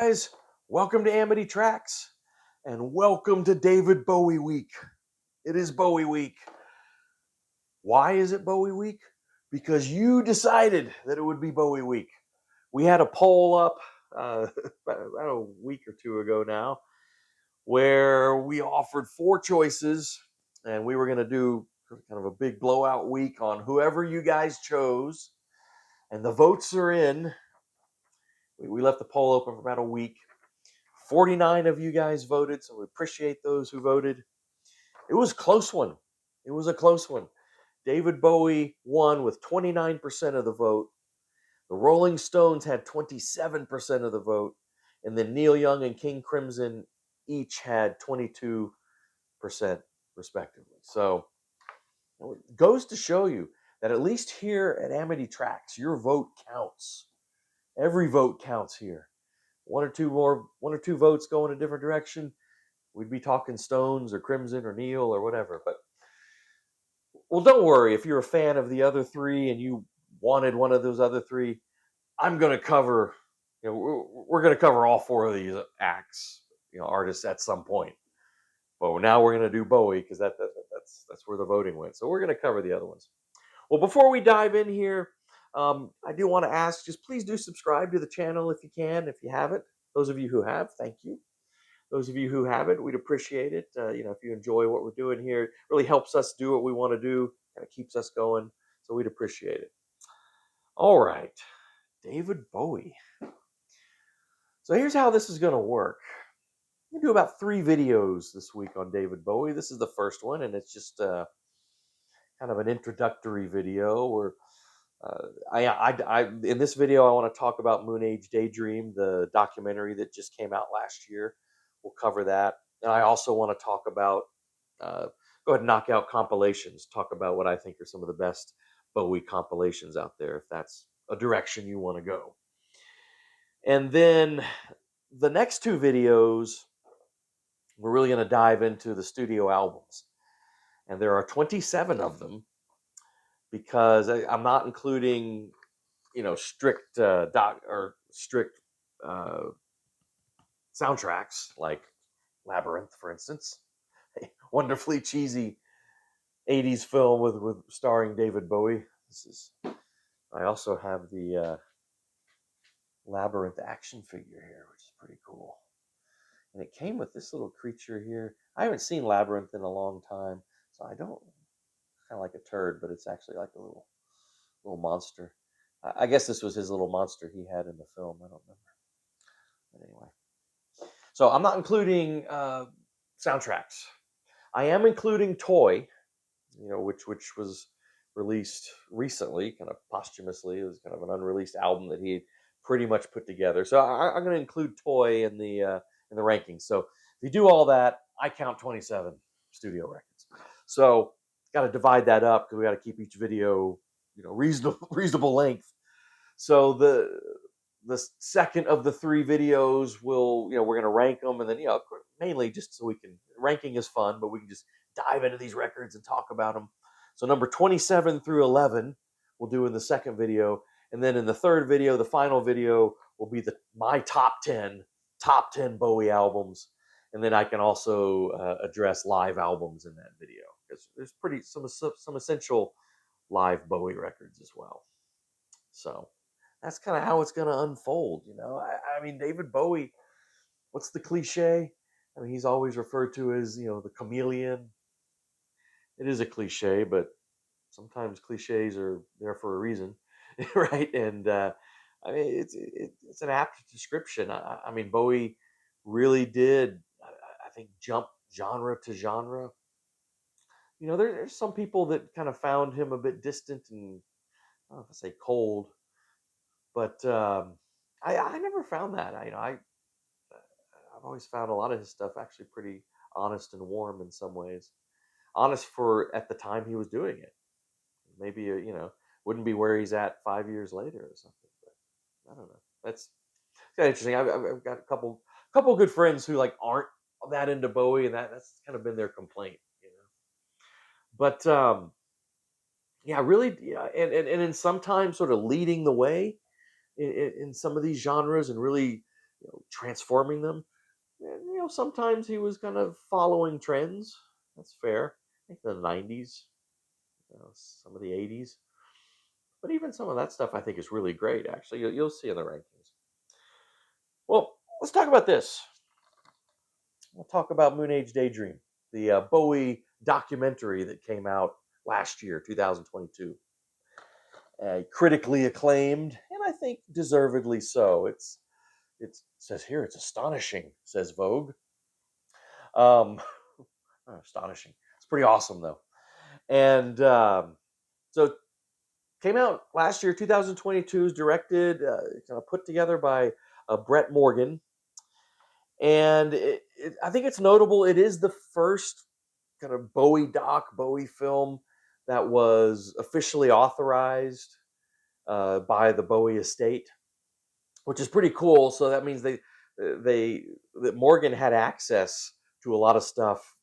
guys, welcome to Amity Tracks and welcome to David Bowie Week. It is Bowie Week. Why is it Bowie Week? Because you decided that it would be Bowie Week. We had a poll up about a week or two ago now where we offered 4 choices and we were going to do kind of a big blowout week on whoever you guys chose. And the votes are in. We left the poll open for about a week. 49 of you guys voted, so we appreciate those who voted. It was a close one. It was a close one. David Bowie won with 29% of the vote. The Rolling Stones had 27% of the vote. And then Neil Young and King Crimson each had 22% respectively. So it goes to show you that at least here at Amity Tracks, your vote counts. Every vote counts here. One or two votes go in a different direction, we'd be talking Stones or Crimson or Neil or whatever. But well, don't worry if you're a fan of the other 3 and you wanted one of those other 3. I'm going to cover. We're going to cover all 4 of these acts, artists at some point. But now we're going to do Bowie because that's where the voting went. So we're going to cover the other ones. Well, before we dive in here, I do want to ask, just please do subscribe to the channel if you can. If you haven't, those of you who have, thank you. Those of you who haven't, we'd appreciate it. If you enjoy what we're doing here, it really helps us do what we want to do. Kind of keeps us going. So we'd appreciate it. All right, David Bowie. So here's how this is going to work. I'm going to do about 3 videos this week on David Bowie. This is the first one, and it's just kind of an introductory video where in this video, I want to talk about Moon Age Daydream, the documentary that just came out last year. We'll cover that. And I also want to talk about, go ahead and knock out compilations, talk about what I think are some of the best Bowie compilations out there, if that's a direction you want to go. And then the next 2 videos, we're really going to dive into the studio albums. And there are 27 of them because I'm not including strict strict soundtracks like Labyrinth, for instance, a wonderfully cheesy 80s film with starring David Bowie. I also have the Labyrinth action figure here, which is pretty cool. And it came with this little creature here. I haven't seen Labyrinth in a long time, so I don't kind of like a turd, but it's actually like a little monster. I guess this was his little monster he had in the film. I don't remember. But anyway. So I'm not including soundtracks. I am including Toy, which was released recently, kind of posthumously. It was kind of an unreleased album that he pretty much put together. So I'm going to include Toy in the rankings. So if you do all that, I count 27 studio records. So got to divide that up because we got to keep each video reasonable length. So the second of the 3 videos we're going to rank them, and then mainly just so we can, ranking is fun, but we can just dive into these records and talk about them. So number 27 through 11 we'll do in the second video, and then in the third video, the final video, will be my top 10 Bowie albums, and then I can also address live albums in that video because there's some essential live Bowie records as well. So that's kind of how it's going to unfold. I mean, David Bowie, what's the cliche? I mean, he's always referred to as, the chameleon. It is a cliche, but sometimes cliches are there for a reason, right? And I mean, it's an apt description. I mean, Bowie really did, I think, jump genre to genre. There's some people that kind of found him a bit distant and, I don't know if I say cold, but I never found that. I've always found a lot of his stuff actually pretty honest and warm in some ways. Honest for at the time he was doing it. Maybe wouldn't be where he's at 5 years later or something. But I don't know. That's kind of interesting. I've got a couple good friends who aren't that into Bowie, and that's kind of been their complaint. But yeah, really, yeah, and in sometimes sort of leading the way in some of these genres and really transforming them. And, sometimes he was kind of following trends. That's fair. I think the '90s, some of the '80s, but even some of that stuff I think is really great. Actually, you'll see in the rankings. Well, let's talk about this. We'll talk about Moon Age Daydream, the Bowie documentary that came out last year, 2022. Critically acclaimed, and I think deservedly so. It says here it's astonishing, says Vogue. Um, astonishing. It's pretty awesome though, and so came out last year, 2022. Is directed, kind of put together by Brett Morgan, and I think it's notable. It is the first kind of Bowie film that was officially authorized by the Bowie estate, which is pretty cool. So that means they that Morgan had access to a lot of stuff,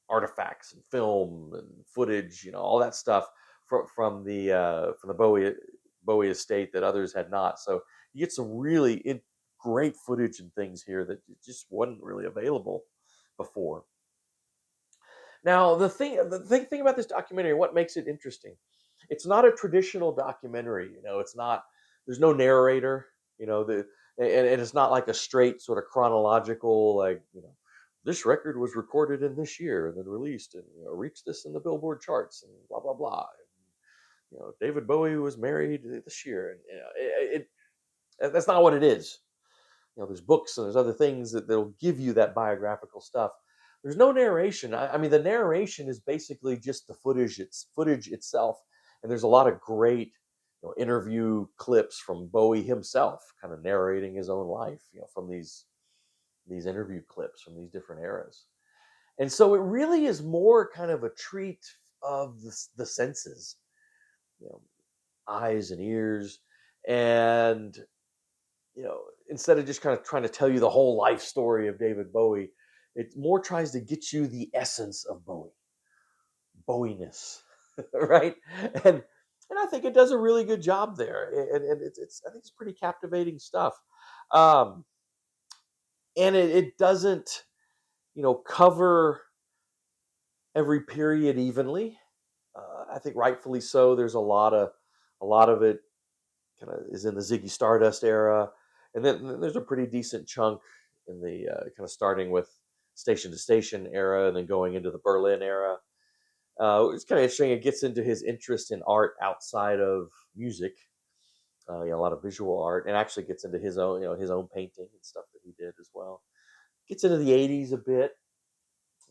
artifacts and film and footage, all that stuff from the Bowie estate that others had not. So you get some really great footage and things here that just wasn't really available before. Now, the thing about this documentary, what makes it interesting, it's not a traditional documentary. It's not. There's no narrator. And it's not like a straight sort of chronological, like this record was recorded in this year and then released and reached this in the Billboard charts and blah blah blah. And, David Bowie was married this year, and that's not what it is. There's books and there's other things that'll give you that biographical stuff. There's no narration. I mean, the narration is basically just the footage. It's footage itself, and there's a lot of great, interview clips from Bowie himself, kind of narrating his own life, from these interview clips from these different eras. And so it really is more kind of a treat of the senses, you know, eyes and ears, and instead of just kind of trying to tell you the whole life story of David Bowie, it more tries to get you the essence of Bowie-ness, right? And I think it does a really good job there, and it's I think it's pretty captivating stuff, um, and it doesn't cover every period evenly. I think rightfully so. There's a lot of it kind of is in the Ziggy Stardust era, and then there's a pretty decent chunk in the kind of starting with Station to Station era, and then going into the Berlin era. It's kind of interesting. It gets into his interest in art outside of music, a lot of visual art, and actually gets into his own painting and stuff that he did as well. Gets into the '80s a bit,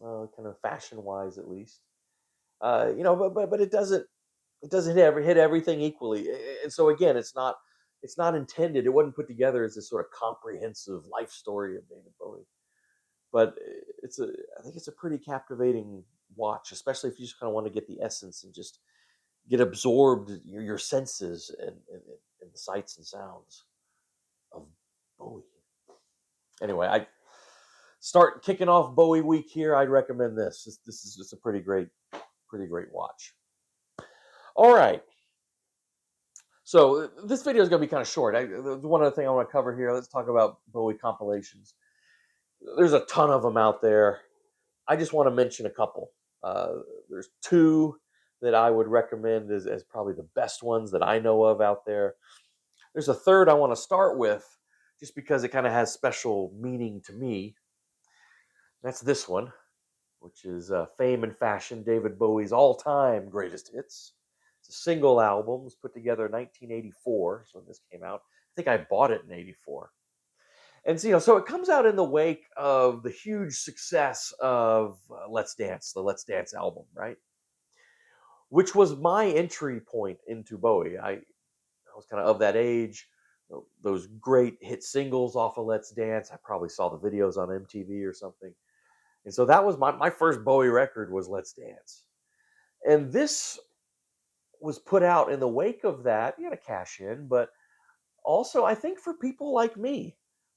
kind of fashion wise at least. But it doesn't hit everything equally. And so again, it's not intended. It wasn't put together as this sort of comprehensive life story of David Bowie. But I think it's a pretty captivating watch, especially if you just kind of want to get the essence and just get absorbed your senses and the sights and sounds of Bowie. Anyway, I start kicking off Bowie week here. I'd recommend this. This is just a pretty great watch. All right. So this video is going to be kind of short. One other thing I want to cover here. Let's talk about Bowie compilations. There's a ton of them out there. I just want to mention a couple. There's two that I would recommend as probably the best ones that I know of out there. There's a third I want to start with just because it kind of has special meaning to me. That's this one, which is Fame and Fashion, David Bowie's all-time greatest hits. It's a single album. It was put together in 1984, so when this came out. I think I bought it in '84. And so it comes out in the wake of the huge success of Let's Dance, the Let's Dance album, right? Which was my entry point into Bowie. I was kind of that age. Those great hit singles off of Let's Dance. I probably saw the videos on MTV or something. And so that was my first Bowie record was Let's Dance. And this was put out in the wake of that. You got to cash in, but also I think for people like me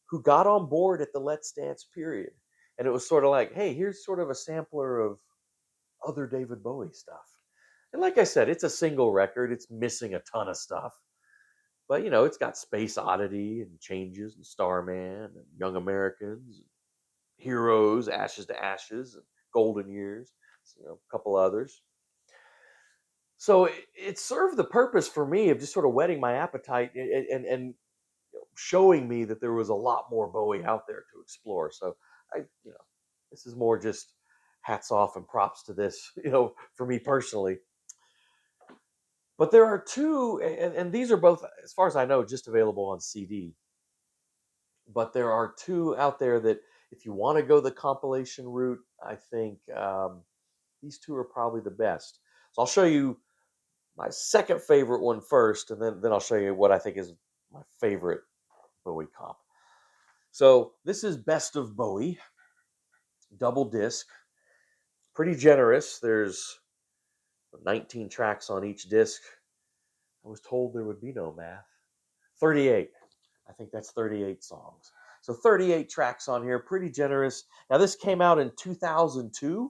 who got on board at the Let's Dance period. And it was sort of like, hey, here's sort of a sampler of other David Bowie stuff. And like I said, it's a single record. It's missing a ton of stuff. But it's got Space Oddity and Changes and Starman and Young Americans, and Heroes, Ashes to Ashes, and Golden Years, so, a couple others. So it served the purpose for me of just sort of whetting my appetite and showing me that there was a lot more Bowie out there to explore. So I, this is more just hats off and props to this, for me personally. But there are two, and these are both, as far as I know, just available on CD. But there are two out there that, if you want to go the compilation route, I think these two are probably the best. So I'll show you my second favorite one first, and then I'll show you what I think is my favorite Bowie comp. So this is Best of Bowie, double disc, pretty generous. There's 19 tracks on each disc. I was told there would be no math. 38. I think that's 38 songs. So 38 tracks on here, pretty generous. Now this came out in 2002,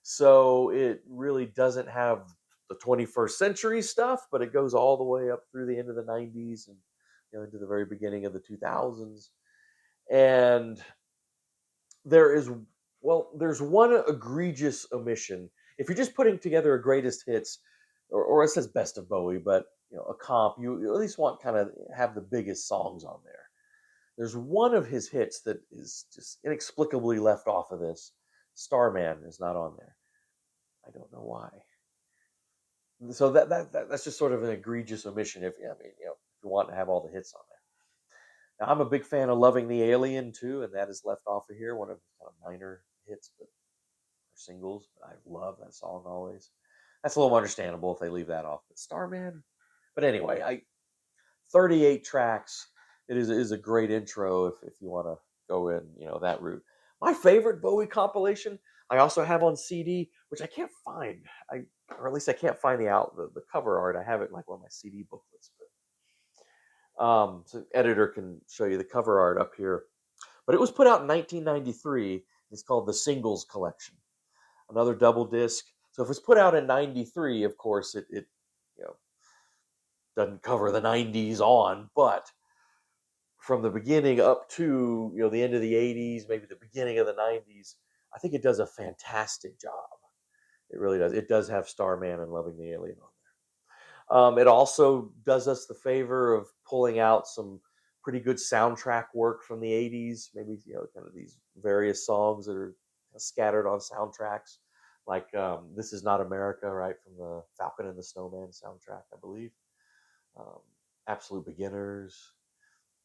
so it really doesn't have the 21st century stuff, but it goes all the way up through the end of the 90s and into the very beginning of the 2000s. And there's one egregious omission. If you're just putting together a greatest hits, or it says best of Bowie, but a comp, you at least want kind of have the biggest songs on there. There's one of his hits that is just inexplicably left off of this. Starman is not on there. I don't know why. So that's just sort of an egregious omission. If you want to have all the hits on there. Now I'm a big fan of Loving the Alien too, and that is left off of here. One of his kind of minor hits, but or singles. But I love that song always. That's a little understandable if they leave that off. But Starman. But anyway, 38 tracks. It is a great intro if you want to go in that route. My favorite Bowie compilation I also have on CD, which I can't find. Or at least I can't find the cover art. I have it in like one of my CD booklets, but so editor can show you the cover art up here. But it was put out in 1993. It's called the Singles Collection, another double disc. So if it's put out in 93, of course it doesn't cover the 90s on, but from the beginning up to the end of the 80s, maybe the beginning of the 90s, I think it does a fantastic job. It really does. It does have Starman and Loving the Alien on there. It also does us the favor of pulling out some pretty good soundtrack work from the 80s, maybe kind of these various songs that are scattered on soundtracks, like This Is Not America, right, from the Falcon and the Snowman soundtrack, I believe. Absolute Beginners.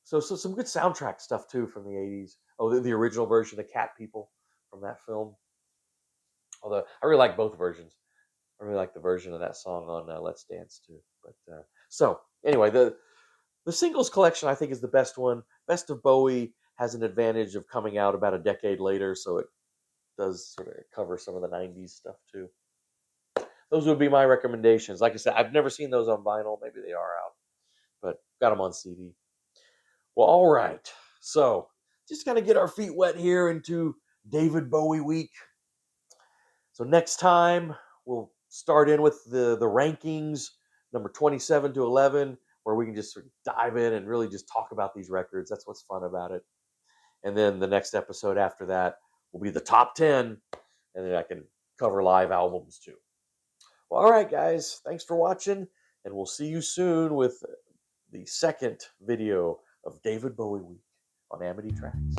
So some good soundtrack stuff too from the 80s. Oh, the original version of Cat People from that film. Although I really like both versions. I really like the version of that song on Let's Dance too. But so anyway, the singles collection I think is the best one. Best of Bowie has an advantage of coming out about a decade later, so it does sort of cover some of the 90s stuff too. Those would be my recommendations. Like I said, I've never seen those on vinyl. Maybe they are out, but got them on CD. Well, all right. So just kind of get our feet wet here into David Bowie week. So next time we'll start in with the rankings, number 27 to 11, where we can just sort of dive in and really just talk about these records. That's what's fun about it. And then the next episode after that will be the top 10, and then I can cover live albums too. Well, all right, guys. Thanks for watching, and we'll see you soon with the second video of David Bowie Week on Amity Tracks.